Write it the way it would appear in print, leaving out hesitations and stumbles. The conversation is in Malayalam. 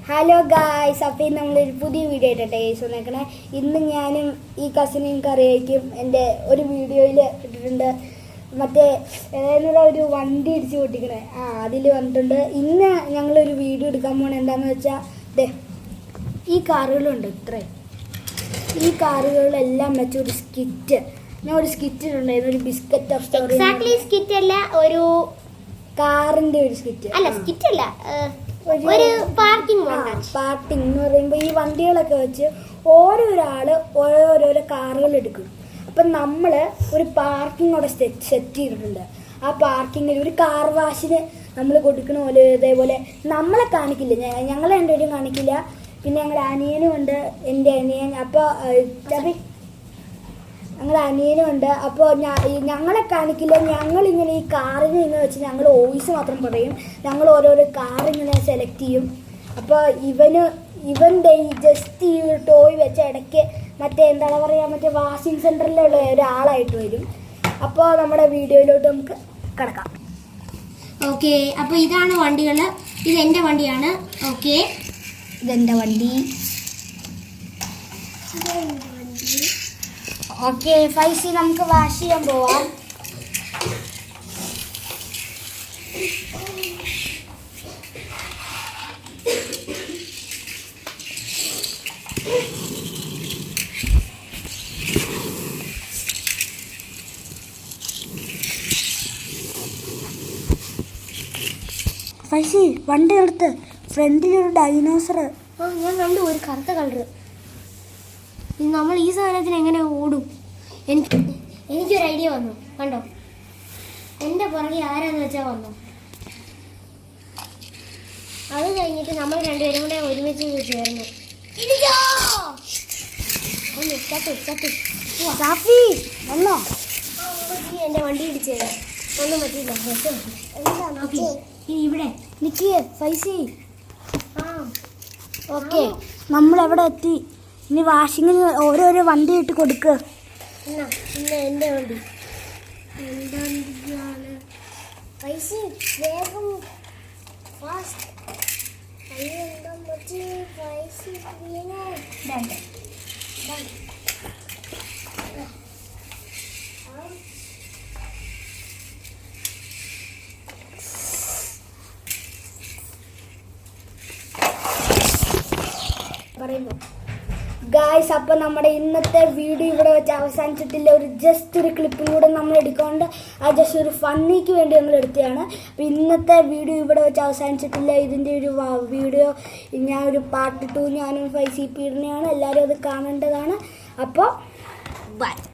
ഹലോ ഗായ്സ്, അപ്പോൾ ഇന്ന് നമ്മളൊരു പുതിയ വീഡിയോ ആയിട്ടെ വന്നേക്കണേ. ഇന്ന് ഞാനും ഈ കസിനും കറിയായിരിക്കും എൻ്റെ ഒരു വീഡിയോയിൽ ഇട്ടിട്ടുണ്ട്. മറ്റേ ഒരു വണ്ടി ഇടിച്ച് പൊട്ടിക്കണേ അതിൽ വന്നിട്ടുണ്ട്. ഇന്ന് ഞങ്ങളൊരു വീഡിയോ എടുക്കാൻ പോകണം. എന്താണെന്ന് വെച്ചാൽ ഈ കാറുകളുണ്ട്, ഇത്രയും ഈ കാറുകളെല്ലാം വെച്ച ഒരു സ്കിറ്റ് ഞാൻ ഒരു സ്കിറ്റ് ഇട്ടുണ്ടായിരുന്നു. ഒരു ബിസ്ക്കറ്റ് ഓഫ് സ്റ്റോറി. സ്കിറ്റ് അല്ല, ഒരു കാറിൻ്റെ ഒരു സ്കിറ്റ് അല്ല, സ്കിറ്റ് അല്ല, ഒരു പാർക്കിംഗ് എന്ന് പറയുമ്പോൾ ഈ വണ്ടികളൊക്കെ വെച്ച് ഓരോരാള് ഓരോരോ കാറുകൾ എടുക്കും. അപ്പം നമ്മൾ ഒരു പാർക്കിംഗ് അവിടെ സെറ്റ് ചെയ്തിട്ടുണ്ട്. ആ പാർക്കിങ്ങിൽ ഒരു കാർ വാഷിന് നമ്മൾ കൊടുക്കണ പോലെ ഇതേപോലെ നമ്മളെ കാണിക്കില്ല, ഞങ്ങളെ രണ്ടുപേരും കാണിക്കില്ല. പിന്നെ ഞങ്ങളുടെ അനിയനും ഉണ്ട്, എൻ്റെ അനിയൻ. അപ്പോൾ ഞങ്ങളുടെ അനിയനും ഉണ്ട്. അപ്പോൾ ഞങ്ങളെ കാണിക്കില്ല. ഞങ്ങളിങ്ങനെ ഈ കാറിന് ഇങ്ങനെ വെച്ച് ഞങ്ങൾ വോയിസ് മാത്രം പറയും. ഞങ്ങൾ ഓരോരോ കാറിങ്ങനെ സെലക്ട് ചെയ്യും. അപ്പോൾ ഇവൻ്റെ ഈ ജസ്റ്റ് ഈ ടോയ് വെച്ച ഇടയ്ക്ക് മറ്റേ എന്താണ് പറയുക, മറ്റേ വാഷിംഗ് സെൻറ്ററിലുള്ള ഒരാളായിട്ട് വരും. അപ്പോൾ നമ്മുടെ വീഡിയോയിലോട്ട് നമുക്ക് കിടക്കാം. ഓക്കെ, അപ്പോൾ ഇതാണ് വണ്ടികൾ. ഇത് എൻ്റെ വണ്ടിയാണ്. ഓക്കെ, ഇതെൻ്റെ വണ്ടി. ഓക്കെ ഫൈസി, നമുക്ക് വാഷ് ചെയ്യാൻ പോവാം. ഫൈസി, വണ്ടി എടുത്ത് ഫ്രണ്ടിലൊരു ഡൈനോസർ. ഞാൻ കണ്ടു, ഒരു കറുത്ത കളറ്. നമ്മൾ ഈ സാധനത്തിന് എങ്ങനെ ഓടും? എനിക്കൊരു ഐഡിയ വന്നു. കണ്ടോ, എൻ്റെ പുറകെ ആരാന്ന് വെച്ചാൽ വന്നു. അത് കഴിഞ്ഞിട്ട് നമ്മൾ രണ്ടുപേരും കൂടെ ഒരുമിച്ച് ചേർന്നു. എൻ്റെ വണ്ടി ഇടിച്ചേ ഒന്നും പറ്റിയില്ല. ഇവിടെ നിക്ക് ഫൈസി. ഓക്കെ, നമ്മളെവിടെ എത്തി? ഇനി വാഷിങ്ങിന് ഓരോരോ വണ്ടി ഇട്ട് കൊടുക്കുക. എൻ്റെ വണ്ടി എൻ്റെ വണ്ടിയാണ്. പൈസ വേഗം ഫാസ്റ്റ്. പറയുമ്പോൾ ഗായ്സ്, അപ്പോൾ നമ്മുടെ ഇന്നത്തെ വീഡിയോ ഇവിടെ വെച്ച് അവസാനിച്ചിട്ടില്ല. ജസ്റ്റ് ഒരു ക്ലിപ്പും കൂടെ നമ്മൾ എടുക്കാണ്ട് ആ ജസ്റ്റ് ഒരു ഫണ്ണിക്ക് വേണ്ടി നമ്മൾ എടുത്തതാണ്. അപ്പോൾ ഇന്നത്തെ വീഡിയോ ഇവിടെ വെച്ച് അവസാനിച്ചിട്ടില്ല. ഇതിൻ്റെ ഒരു വീഡിയോ ഞാൻ ഒരു പാർട്ട് 2 ഞാനും ഫൈസി പീഡിനെയാണ്. എല്ലാവരും അത് കാണേണ്ടതാണ്. അപ്പോൾ ബൈ.